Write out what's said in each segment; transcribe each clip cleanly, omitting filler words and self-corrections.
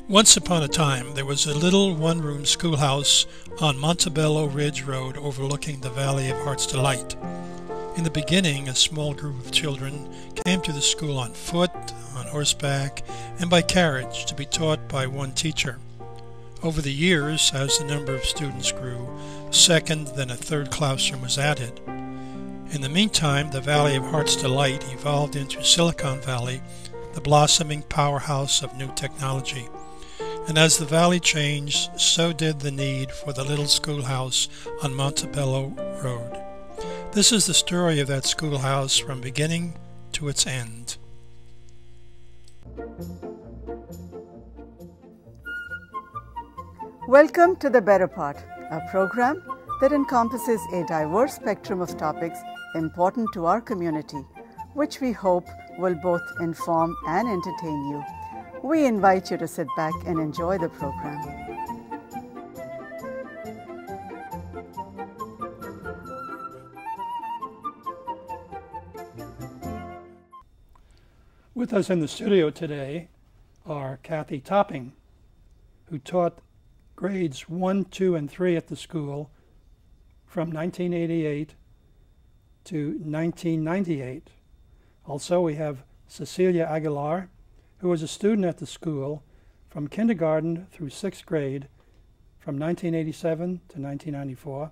Once upon a time, there was a little one-room schoolhouse on Montebello Road overlooking the Valley of Heart's Delight. In the beginning, a small group of children came to the school on foot, on horseback, and by carriage to be taught by one teacher. Over the years, as the number of students grew, a second, then a third classroom was added. In the meantime, the Valley of Heart's Delight evolved into Silicon Valley, the blossoming powerhouse of new technology. And as the valley changed, so did the need for the little schoolhouse on Montebello Road. This is the story of that schoolhouse from beginning to its end. Welcome to The Better Part, a program that encompasses a diverse spectrum of topics important to our community, which we hope will both inform and entertain you. We invite you to sit back and enjoy the program. With us in the studio today are Kathy Topping, who taught grades 1, 2, and 3 at the school from 1988 to 1998. Also, we have Cecilia Aguilar, who was a student at the school from kindergarten through 6th grade from 1987 to 1994,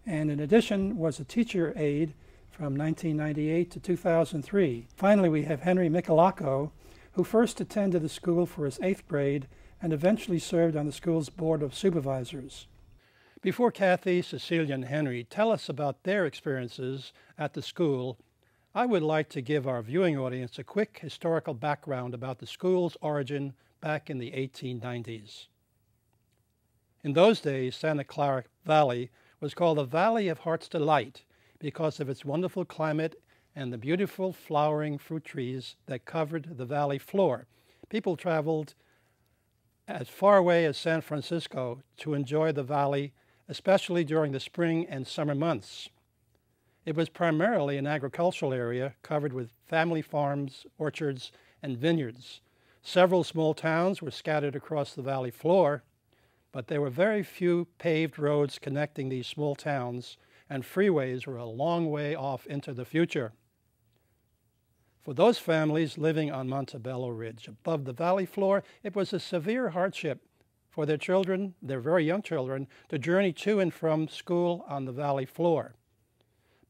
and in addition was a teacher aide from 1998 to 2003. Finally, we have Henry Michalacco, who first attended the school for his 8th grade and eventually served on the school's board of supervisors. Before Kathy, Cecilia, and Henry tell us about their experiences at the school, I would like to give our viewing audience a quick historical background about the school's origin back in the 1890s. In those days, Santa Clara Valley was called the Valley of Heart's Delight because of its wonderful climate and the beautiful flowering fruit trees that covered the valley floor. People traveled as far away as San Francisco to enjoy the valley, especially during the spring and summer months. It was primarily an agricultural area covered with family farms, orchards, and vineyards. Several small towns were scattered across the valley floor, but there were very few paved roads connecting these small towns, and freeways were a long way off into the future. For those families living on Montebello Ridge above the valley floor, it was a severe hardship for their children, their very young children, to journey to and from school on the valley floor.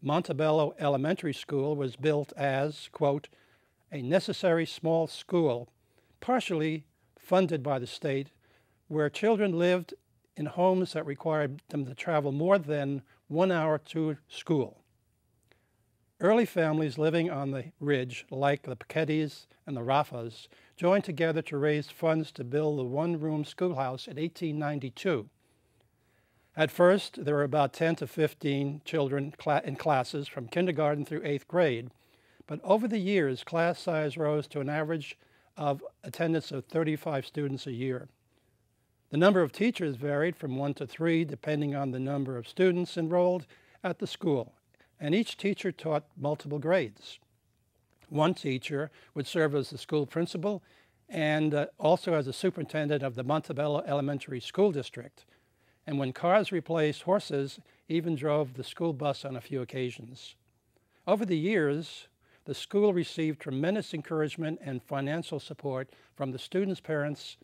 Montebello Elementary School was built as, quote, a necessary small school, partially funded by the state, where children lived in homes that required them to travel more than 1 hour to school. Early families living on the ridge, like the Piketty's and the Raffas, joined together to raise funds to build the one-room schoolhouse in 1892. At first, there were about 10 to 15 children in classes from kindergarten through 8th grade, but over the years, class size rose to an average of attendance of 35 students a year. The number of teachers varied from 1 to 3, depending on the number of students enrolled at the school, and each teacher taught multiple grades. One teacher would serve as the school principal and also as the superintendent of the Montebello Elementary School District, and when cars replaced horses, even drove the school bus on a few occasions. Over the years, the school received tremendous encouragement and financial support from the students' parents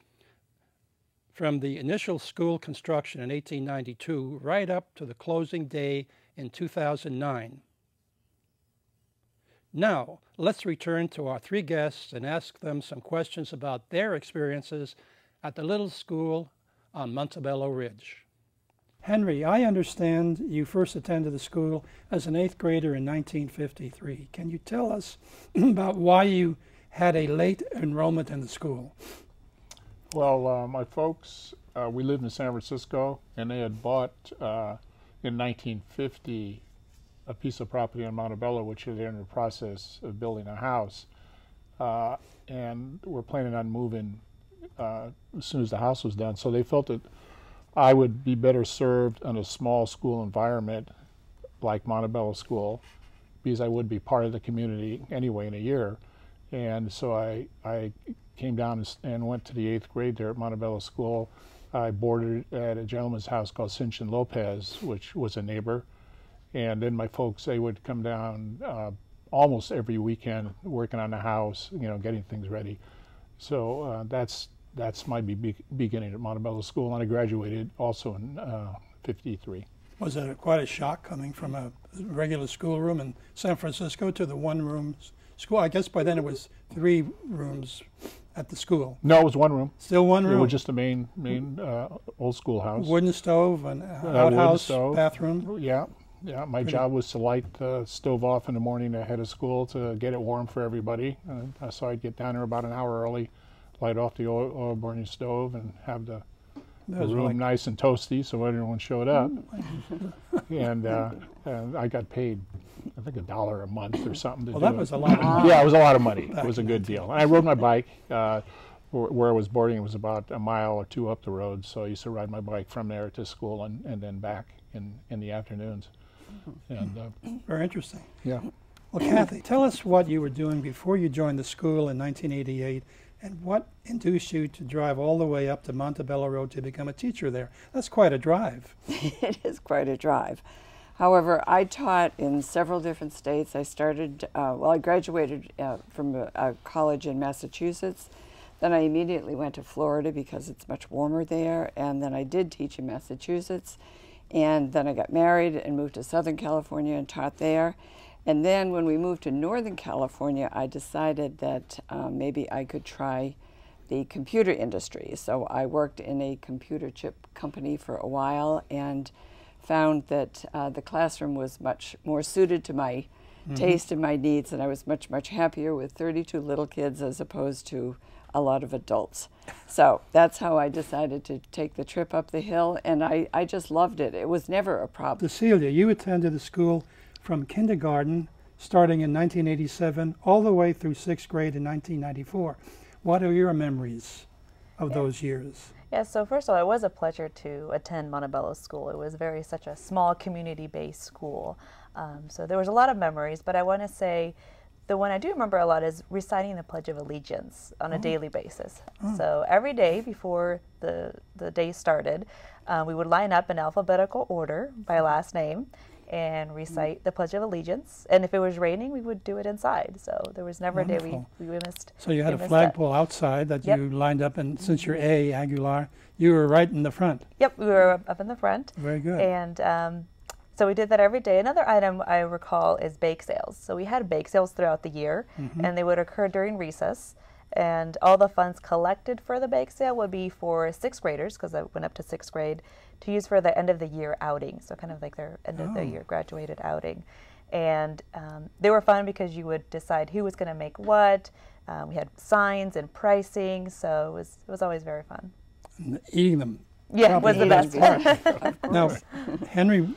from the initial school construction in 1892 right up to the closing day in 2009. Now, let's return to our 3 guests and ask them some questions about their experiences at the little school on Montebello Ridge. Henry, I understand you first attended the school as an 8th grader in 1953. Can you tell us about why you had a late enrollment in the school? Well, my folks, we lived in San Francisco, and they had bought in 1950 a piece of property in Montebello, which they're in the process of building a house, and we're planning on moving as soon as the house was done. So they felt that I would be better served in a small school environment like Montebello School, because I would be part of the community anyway in a year. And so I came down and went to the 8th grade there at Montebello School. I boarded at a gentleman's house called Cinchin Lopez, which was a neighbor. And then my folks, they would come down almost every weekend working on the house, getting things ready. So that's my beginning at Montebello School, and I graduated also in '53. Was it quite a shock coming from a regular schoolroom in San Francisco to the one-room school? I guess by then it was 3 rooms at the school. No, it was 1 room. Still 1 room? It was just a main old schoolhouse. Wooden stove, an outhouse, stove. bathroom? Yeah. My job was to light the stove off in the morning ahead of school to get it warm for everybody. So I'd get down there about an hour early, light off the oil burning stove, and have the room nice and toasty so everyone showed up. And I got paid, I think, $1 a month or something to do that was a lot of money. Yeah, it was a lot of money. It was a good deal. And I rode my bike. Where I was boarding, it was about a mile or 2 up the road, so I used to ride my bike from there to school and then back in the afternoons. And very interesting. Yeah. Well, Kathy, tell us what you were doing before you joined the school in 1988, and what induced you to drive all the way up to Montebello Road to become a teacher there. That's quite a drive. It is quite a drive. However, I taught in several different states. I started, I graduated from a college in Massachusetts. Then I immediately went to Florida because it's much warmer there, and then I did teach in Massachusetts. And then I got married and moved to Southern California and taught there. And then when we moved to Northern California, I decided that maybe I could try the computer industry. So I worked in a computer chip company for a while and found that the classroom was much more suited to my taste and my needs, and I was much, much happier with 32 little kids as opposed to a lot of adults. So that's how I decided to take the trip up the hill, and I just loved it. It was never a problem. Cecilia, you attended the school from kindergarten, starting in 1987, all the way through 6th grade in 1994. What are your memories of those years? Yeah, so first of all, it was a pleasure to attend Montebello School. It was such a small community-based school. So there was a lot of memories, but I want to say the one I do remember a lot is reciting the Pledge of Allegiance on a daily basis. So every day before the day started, we would line up in alphabetical order by last name and recite the Pledge of Allegiance. And if it was raining, we would do it inside. So there was never a day we missed. So you had a flagpole outside that you lined up, and since you're Aguilar, you were right in the front. Yep, we were up in the front. Very good. And so we did that every day. Another item I recall is bake sales. So we had bake sales throughout the year, and they would occur during recess. And all the funds collected for the bake sale would be for 6th graders, because I went up to 6th grade, to use for the end of the year outing. So kind of like their end of the year graduated outing. And they were fun because you would decide who was going to make what. We had signs and pricing, so it was always very fun. And eating them. Yeah, it was the best. Now, Henry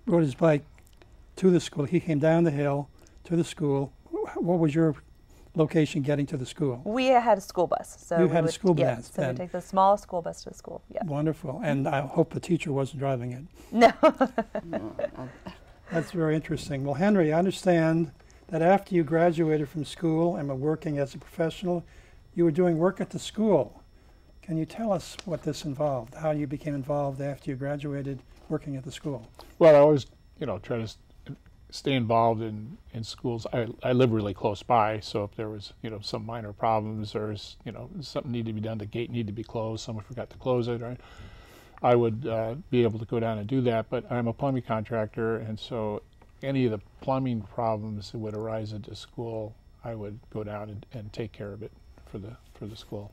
rode his bike to the school. He came down the hill to the school. What was your location getting to the school? We had a school bus. So you had a school bus. Yeah, so we take the small school bus to the school. Yeah. Wonderful. And I hope the teacher wasn't driving it. No. That's very interesting. Well, Henry, I understand that after you graduated from school and were working as a professional, you were doing work at the school. Can you tell us what this involved, how you became involved after you graduated working at the school? Well, I always, try to stay involved in schools. I live really close by, so if there was, some minor problems or, something needed to be done, the gate needed to be closed, someone forgot to close it, right? I would be able to go down and do that, but I'm a plumbing contractor, and so any of the plumbing problems that would arise at the school, I would go down and take care of it for the school.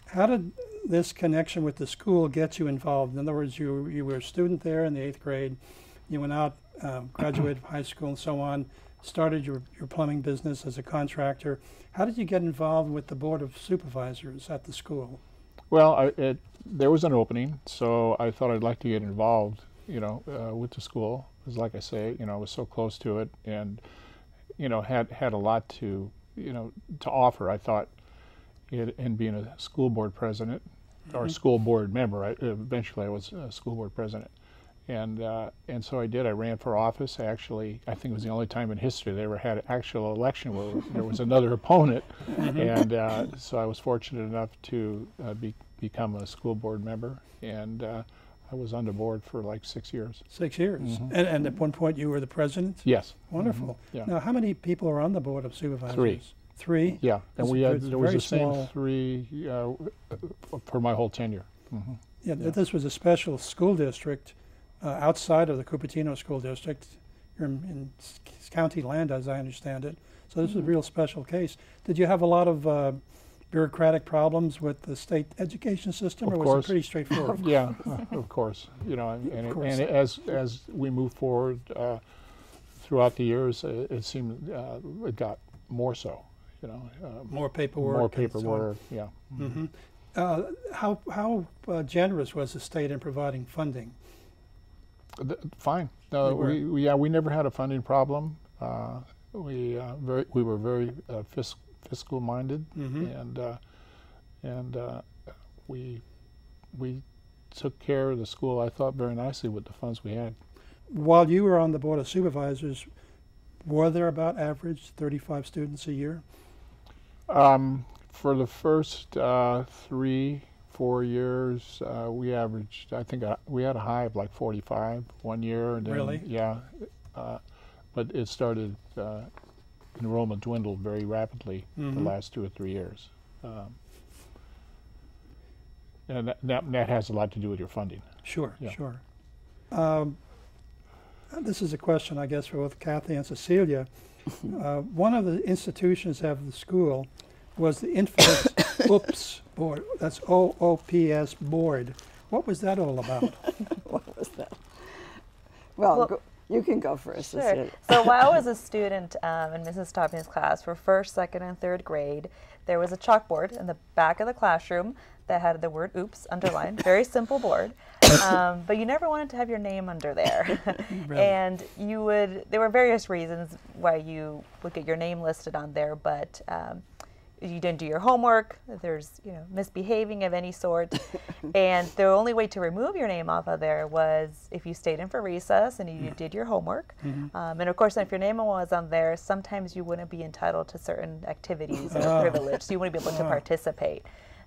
How did this connection with the school get you involved? In other words, you were a student there in the 8th grade. You went out, graduated high school and so on, started your plumbing business as a contractor. How did you get involved with the Board of Supervisors at the school? Well, there was an opening, so I thought I'd like to get involved, with the school. Because like I say, I was so close to it and, had a lot to offer. I thought, and being a school board president or school board member, eventually I was a school board president, And so I did. I ran for office. Actually, I think it was the only time in history they ever had an actual election where there was another opponent. And so I was fortunate enough to become a school board member, and I was on the board for like 6 years. 6 years. And at one point you were the president? Yes. Wonderful. Yeah. Now, how many people are on the board of supervisors? 3. 3? Yeah, and there was very the same small. 3 for my whole tenure. Yeah, this was a special school district outside of the Cupertino School District. You're in county land, as I understand it. So this is a real special case. Did you have a lot of bureaucratic problems with the state education system, Of or was course. it pretty straightforward? Yeah, of course. You know, and as we move forward throughout the years, it seemed it got more so. You know, More paperwork. more and so on. paperwork. Yeah. How generous was the state in providing funding? Fine. They No, were. we never had a funding problem. We were very fiscal minded, and we took care of the school, I thought, very nicely with the funds we had. While you were on the board of supervisors, were there about average 35 students a year? For the first 3-4 years, we averaged, I think we had a high of like 45 one year. And then, Really? Yeah. But it started, enrollment dwindled very rapidly the last 2 or 3 years. And that has a lot to do with your funding. Sure, Yeah. sure. This is a question, I guess, for both Kathy and Cecilia. One of the institutions of the school was the infamous OOPS board. That's OOPS board. What was that all about? What was that? Well, you can go first. Sure. Cecilia. So while I was a student in Mrs. Topping's class for 1st, 2nd, and 3rd grade, there was a chalkboard in the back of the classroom that had the word "oops" underlined. Very simple board, but you never wanted to have your name under there. Really? And there were various reasons why you would get your name listed on there, but you didn't do your homework, there's misbehaving of any sort, and the only way to remove your name off of there was if you stayed in for recess and you did your homework. And of course, if your name was on there, sometimes you wouldn't be entitled to certain activities or privilege, so you wouldn't be able to participate.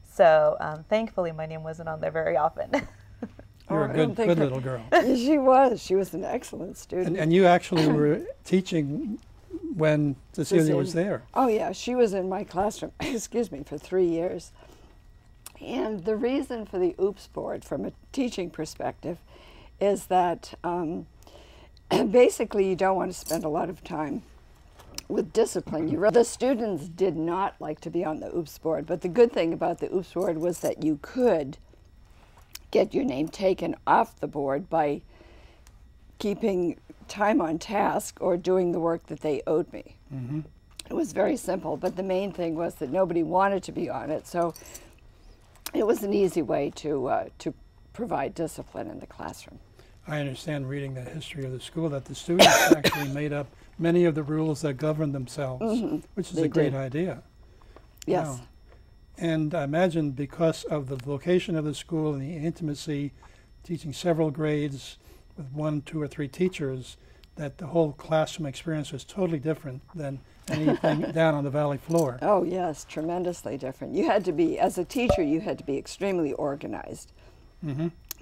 So thankfully, my name wasn't on there very often. You're a good little girl. She was. She was an excellent student. And you actually were teaching when Cecilia was there. Oh yeah, she was in my classroom, excuse me, for 3 years. And the reason for the OOPS board from a teaching perspective is that basically you don't want to spend a lot of time with discipline. The students did not like to be on the OOPS board, but the good thing about the OOPS board was that you could get your name taken off the board by keeping time on task or doing the work that they owed me. It was very simple, but the main thing was that nobody wanted to be on it, so it was an easy way to provide discipline in the classroom. I understand, reading the history of the school, that the students actually made up many of the rules that govern themselves, which is They a great did. idea. Yes. Wow. And I imagine because of the location of the school and the intimacy, teaching several grades with 1, 2, or 3 teachers, that the whole classroom experience was totally different than anything down on the valley floor. Oh yes, tremendously different. You had to be, as a teacher, you had to be extremely organized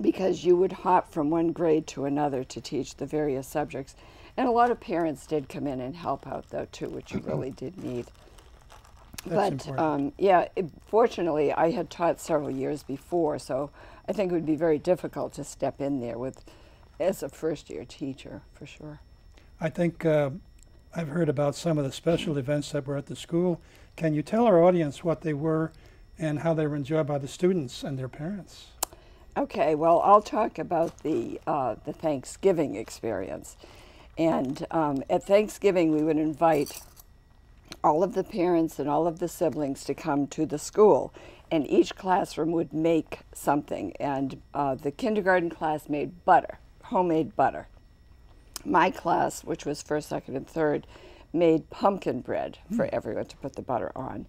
because you would hop from one grade to another to teach the various subjects. And a lot of parents did come in and help out though too, which you really did need. That's important. Yeah, fortunately I had taught several years before, so I think it would be very difficult to step in there as a first-year teacher, for sure. I think I've heard about some of the special events that were at the school. Can you tell our audience what they were and how they were enjoyed by the students and their parents? Okay, well, I'll talk about the Thanksgiving experience. And at Thanksgiving, we would invite all of the parents and all of the siblings to come to the school, and each classroom would make something. And the kindergarten class made butter, homemade butter. My class, which was 1st, 2nd, and 3rd, made pumpkin bread for everyone to put the butter on.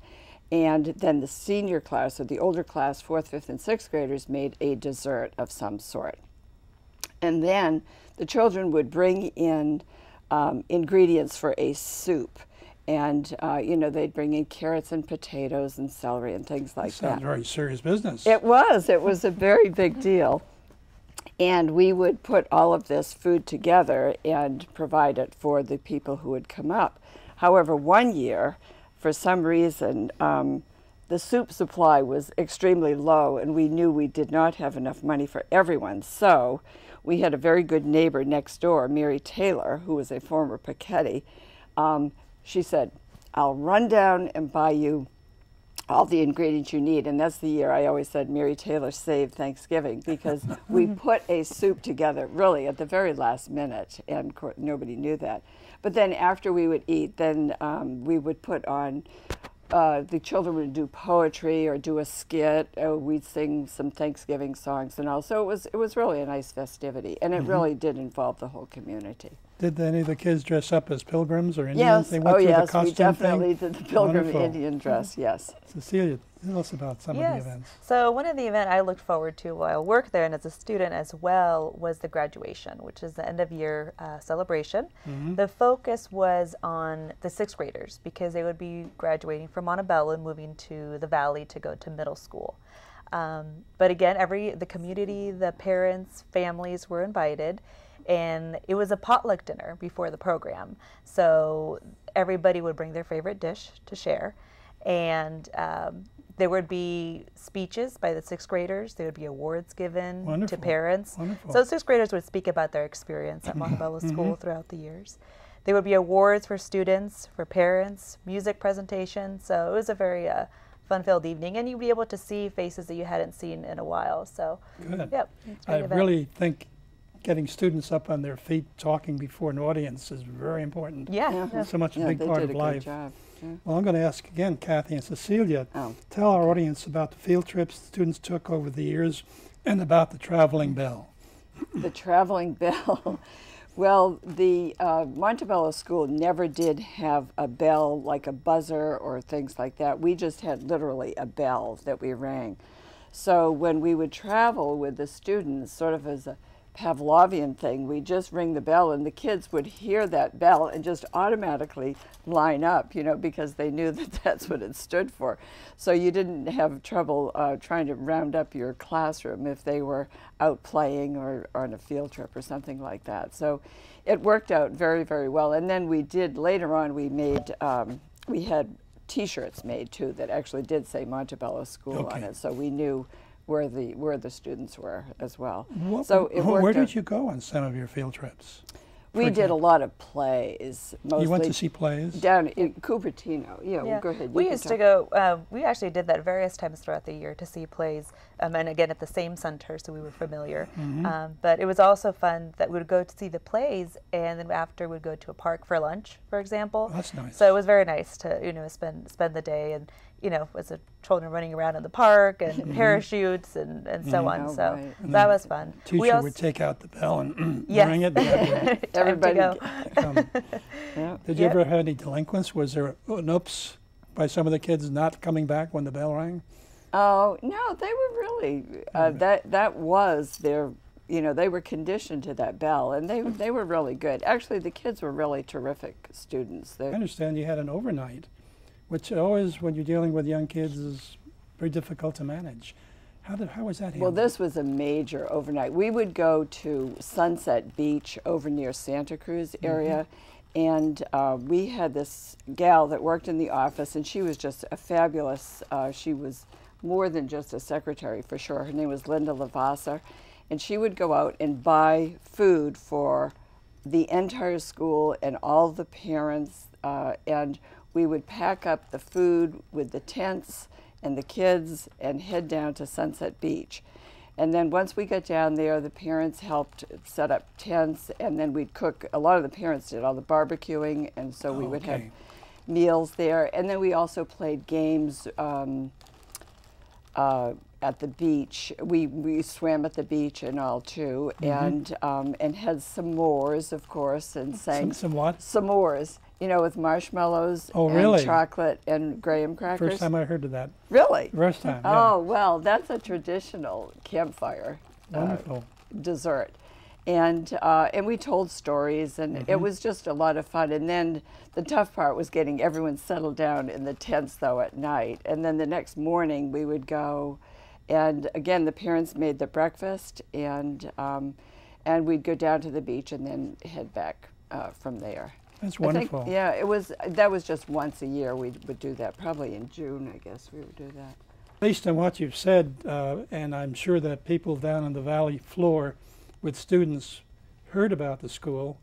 And then the senior class, or the older class, 4th, 5th, and 6th graders, made a dessert of some sort. And then the children would bring in ingredients for a soup. And, you know, they'd bring in carrots and potatoes and celery and things like that. Sounds very serious business. It was a very big deal. And we would put all of this food together and provide it for the people who would come up. However, one year, for some reason, the soup supply was extremely low, and we knew we did not have enough money for everyone. So we had a very good neighbor next door, Mary Taylor, who was a former Piketty. She said, I'll run down and buy you all the ingredients you need. And that's the year I always said Mary Taylor saved Thanksgiving, because we put a soup together really at the very last minute, and nobody knew that. But then after we would eat, then we would put on, the children would do poetry or do a skit. We'd sing some Thanksgiving songs and all. So it was really a nice festivity, and it really did involve the whole community. Did any of the kids dress up as pilgrims or Indians? Yes, They went through the costume we definitely thing? did the pilgrim Wonderful. Indian dress, yes. Cecilia, tell us about some of the events. So one of the events I looked forward to while I worked there and as a student as well was the graduation, which is the end of year celebration. The focus was on the 6th graders, because they would be graduating from Montebello and moving to the Valley to go to middle school. But again, the community, the parents, families were invited. And it was a potluck dinner before the program. So everybody would bring their favorite dish to share. And there would be speeches by the 6th graders. There would be awards given to parents. Wonderful. So 6th graders would speak about their experience at Montebello School throughout the years. There would be awards for students, for parents, music presentations. So it was a very fun-filled evening. And you'd be able to see faces that you hadn't seen in a while. So, Good. Yep. I really think getting students up on their feet talking before an audience is very important. Yeah. It's so much a big part of life. Job. Yeah. Well, I'm going to ask again, Kathy and Cecilia, tell our audience about the field trips students took over the years and about the traveling bell. The traveling bell. Well, the Montebello School never did have a bell like a buzzer or things like that. We just had literally a bell that we rang. So when we would travel with the students, sort of as a Pavlovian thing, we just ring the bell, and the kids would hear that bell and just automatically line up, you know, because they knew that that's what it stood for. So you didn't have trouble trying to round up your classroom if they were out playing or on a field trip or something like that. So it worked out very, very well. And then we did, later on, we made, we had T-shirts made too that actually did say Montebello School on it, so we knew where the students were as well. So it worked. Where did you go on some of your field trips? We did a lot of plays. Mostly You went to see plays? down in Cupertino. Yeah, well, go ahead. We used to go, we actually did that various times throughout the year to see plays, and again at the same center, so we were familiar. But it was also fun that we would go to see the plays, and then after we'd go to a park for lunch, for example. Oh, that's nice. So it was very nice to, you know, spend the day, and you know, as the children running around in the park and in parachutes and so on. Oh, so right. that was fun. Teacher would take out the bell and Yes. ring it. Everybody Come. Yeah. Did you ever have any delinquents? Was there an oops by some of the kids not coming back when the bell rang? Oh no, they were really that was their. You know, they were conditioned to that bell, and they were really good. Actually, the kids were really terrific students. I understand you had an overnight, which always, when you're dealing with young kids, is very difficult to manage. How was that handled? Well, this was a major overnight. We would go to Sunset Beach over near Santa Cruz area, and we had this gal that worked in the office, and she was just a fabulous, she was more than just a secretary for sure. Her name was Linda Lavasser, and she would go out and buy food for the entire school and all the parents, and we would pack up the food with the tents and the kids and head down to Sunset Beach. And then once we got down there, the parents helped set up tents, and then we'd cook. A lot of the parents did all the barbecuing, and so we would have meals there. And then we also played games at the beach. We swam at the beach and all too, and had s'mores, of course, and sang some what? S'mores. You know, with marshmallows really? and chocolate and graham crackers. First time I heard of that. Really? First time, yeah. Oh, well, that's a traditional campfire Wonderful. dessert. And we told stories, and it was just a lot of fun. And then the tough part was getting everyone settled down in the tents, though, at night. And then the next morning we would go, and again the parents made the breakfast, and we'd go down to the beach and then head back from there. That's wonderful. I think, yeah, that was just once a year we would do that. Probably in June, I guess we would do that. Based on what you've said, and I'm sure that people down on the valley floor with students heard about the school.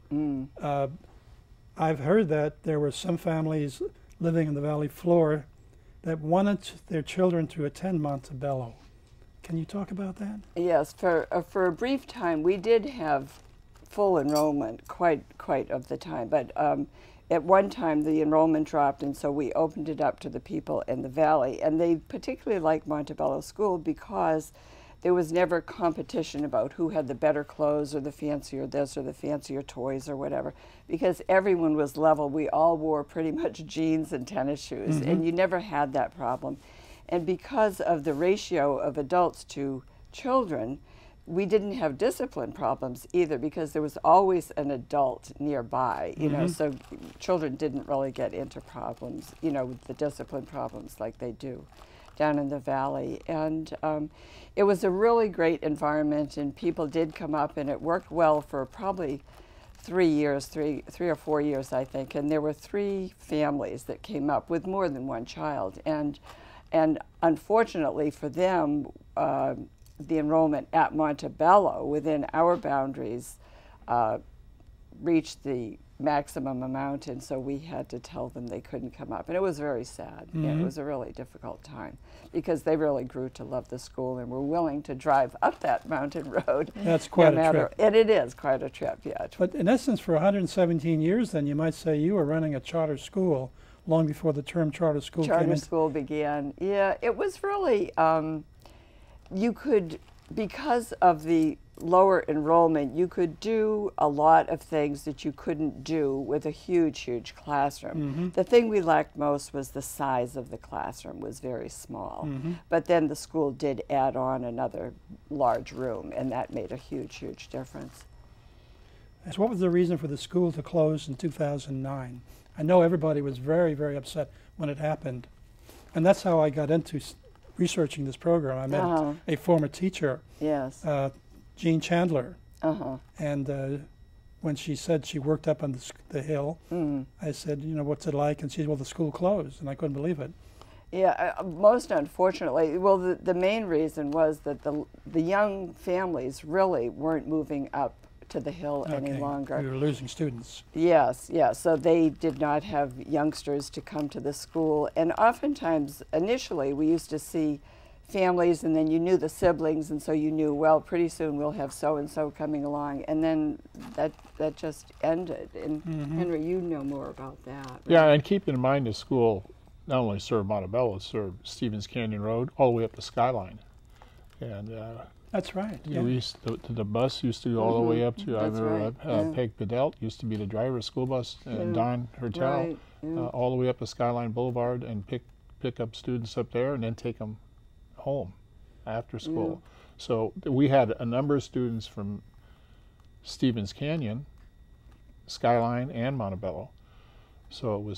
I've heard that there were some families living on the valley floor that wanted their children to attend Montebello. Can you talk about that? Yes, for a brief time we did have full enrollment quite of the time, but at one time the enrollment dropped, and so we opened it up to the people in the valley, and they particularly liked Montebello School because there was never competition about who had the better clothes or the fancier this or the fancier toys or whatever, because everyone was level. We all wore pretty much jeans and tennis shoes, and you never had that problem. And because of the ratio of adults to children, we didn't have discipline problems either, because there was always an adult nearby, you know, so children didn't really get into problems, you know, with the discipline problems like they do down in the valley. And it was a really great environment, and people did come up, and it worked well for probably 3 years, three or 4 years, I think. And there were 3 families that came up with more than one child. And unfortunately for them, the enrollment at Montebello within our boundaries reached the maximum amount, and so we had to tell them they couldn't come up. And it was very sad. Yeah, it was a really difficult time, because they really grew to love the school and were willing to drive up that mountain road. That's quite a trip. And it is quite a trip, yeah. But in essence, for 117 years, then, you might say you were running a charter school long before the term charter school came in. Charter school began. Yeah, it was really, you could, because of the lower enrollment, you could do a lot of things that you couldn't do with a huge classroom. The thing we lacked most was the size of the classroom was very small. But then the school did add on another large room, and that made a huge difference. So what was the reason for the school to close in 2009? I know everybody was very upset when it happened. And that's how I got into researching this program. I met a former teacher, Jean Chandler, and when she said she worked up on the hill, I said, you know, what's it like? And she said, well, the school closed, and I couldn't believe it. Yeah, most unfortunately. Well, the main reason was that the young families really weren't moving up to the hill any longer. We were losing students. Yes, so they did not have youngsters to come to the school, and oftentimes, initially, we used to see families, and then you knew the siblings, and so you knew, well, pretty soon we'll have so-and-so coming along, and then that just ended. And Henry, you know more about that. Right? Yeah, and keep in mind the school not only served Montebello, it served Stevens Canyon Road all the way up to Skyline. And that's right. Yeah. The bus used to go all the way up to, I remember Peg Pedelt used to be the driver of school bus, Don Hertel, all the way up to Skyline Boulevard, and pick up students up there and then take them home after school. So we had a number of students from Stevens Canyon, Skyline, and Montebello. So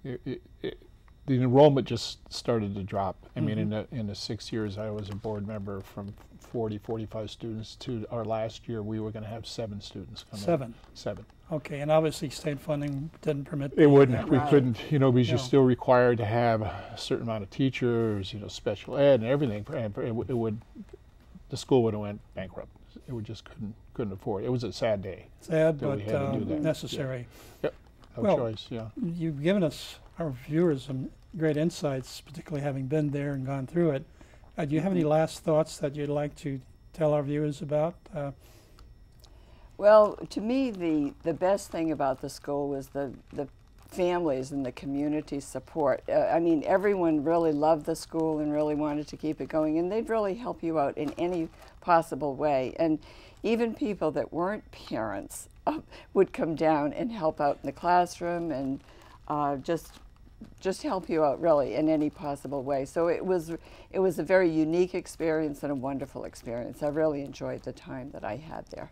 the enrollment just started to drop. I mean, in the 6 years I was a board member, from 45 students to our last year, we were going to have 7 students come in. 7. Okay, and obviously state funding didn't permit. It wouldn't. We couldn't. You know, because you're still required to have a certain amount of teachers. You know, special ed and everything. And the school would have went bankrupt. It would just couldn't afford it. It was a sad day. Sad, but necessary. Yep. No choice. Yeah. You've given us, our viewers, some great insights, particularly having been there and gone through it. Do you have any last thoughts that you'd like to tell our viewers about? Well, to me, the best thing about the school was the families and the community support. I mean, everyone really loved the school and really wanted to keep it going, and they'd really help you out in any possible way. And even people that weren't parents would come down and help out in the classroom, and just just help you out really in any possible way. So it was a very unique experience and a wonderful experience. I really enjoyed the time that I had there.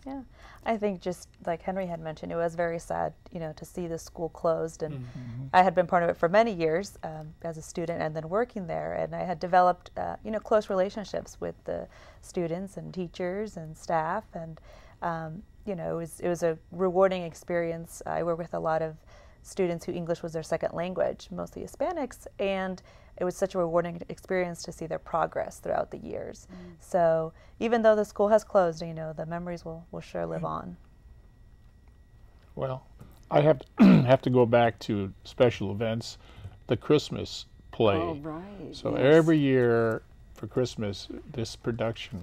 Yeah, I think just like Henry had mentioned, it was very sad, you know, to see the school closed. And I had been part of it for many years as a student and then working there. And I had developed, you know, close relationships with the students and teachers and staff. And, you know, it was a rewarding experience. I work with a lot of students who English was their second language, mostly Hispanics, and it was such a rewarding experience to see their progress throughout the years. So even though the school has closed, you know, the memories will sure live on. Well, I have to go back to special events, the Christmas play. Oh, right. So yes. every year for Christmas, this production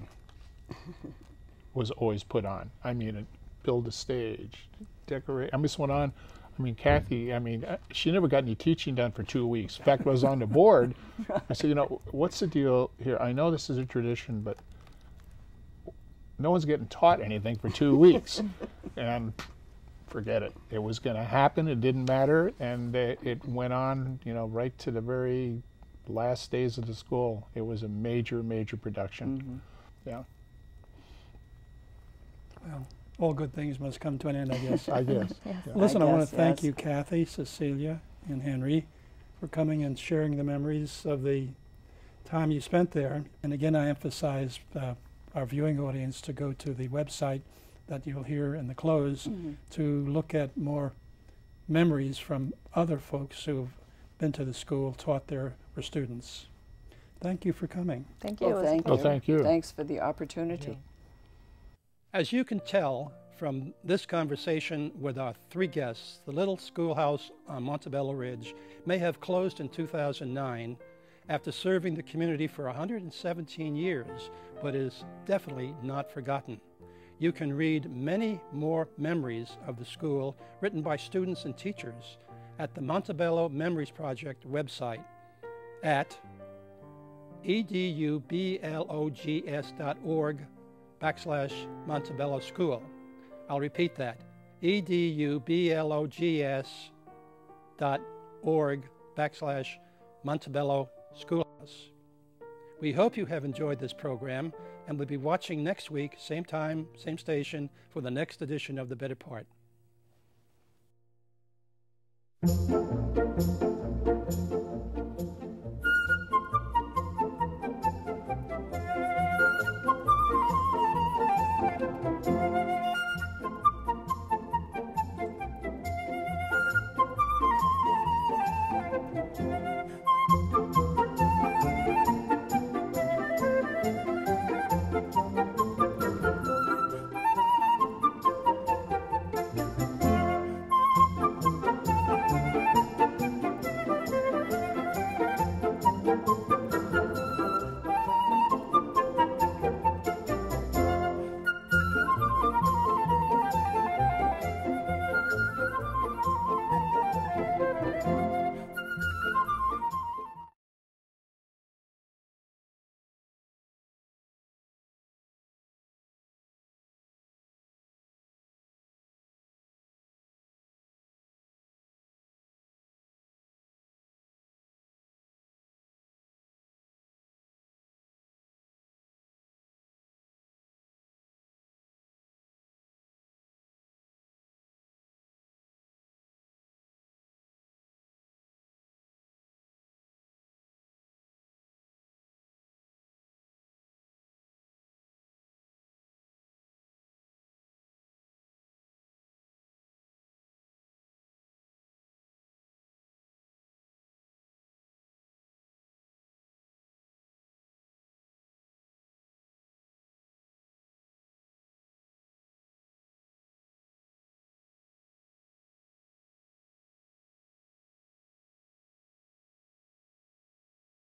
was always put on. I mean, build a stage, decorate. I mean, this went on. I mean, Kathy, I mean, she never got any teaching done for 2 weeks. In fact, I was on the board. I said, you know, what's the deal here? I know this is a tradition, but no one's getting taught anything for 2 weeks. And forget it. It was going to happen. It didn't matter. And it went on, you know, right to the very last days of the school. It was a major, major production. Yeah. Well, all good things must come to an end, I guess. I guess. Yes. Yeah. Listen, I want guess, to thank yes. you, Kathy, Cecilia, and Henry, for coming and sharing the memories of the time you spent there. And again, I emphasize our viewing audience to go to the website that you'll hear in the close to look at more memories from other folks who've been to the school, taught there, were students. Thank you for coming. Thank you. Well, It was a thank pleasure. you. Well, thank you. Thanks for the opportunity. As you can tell from this conversation with our three guests, the little schoolhouse on Montebello Ridge may have closed in 2009 after serving the community for 117 years, but is definitely not forgotten. You can read many more memories of the school written by students and teachers at the Montebello Memories Project website at edublogs.org/Montebello School. I'll repeat that, edublogs.org/Montebello Schoolhouse. We hope you have enjoyed this program and will be watching next week, same time, same station, for the next edition of The Better Part.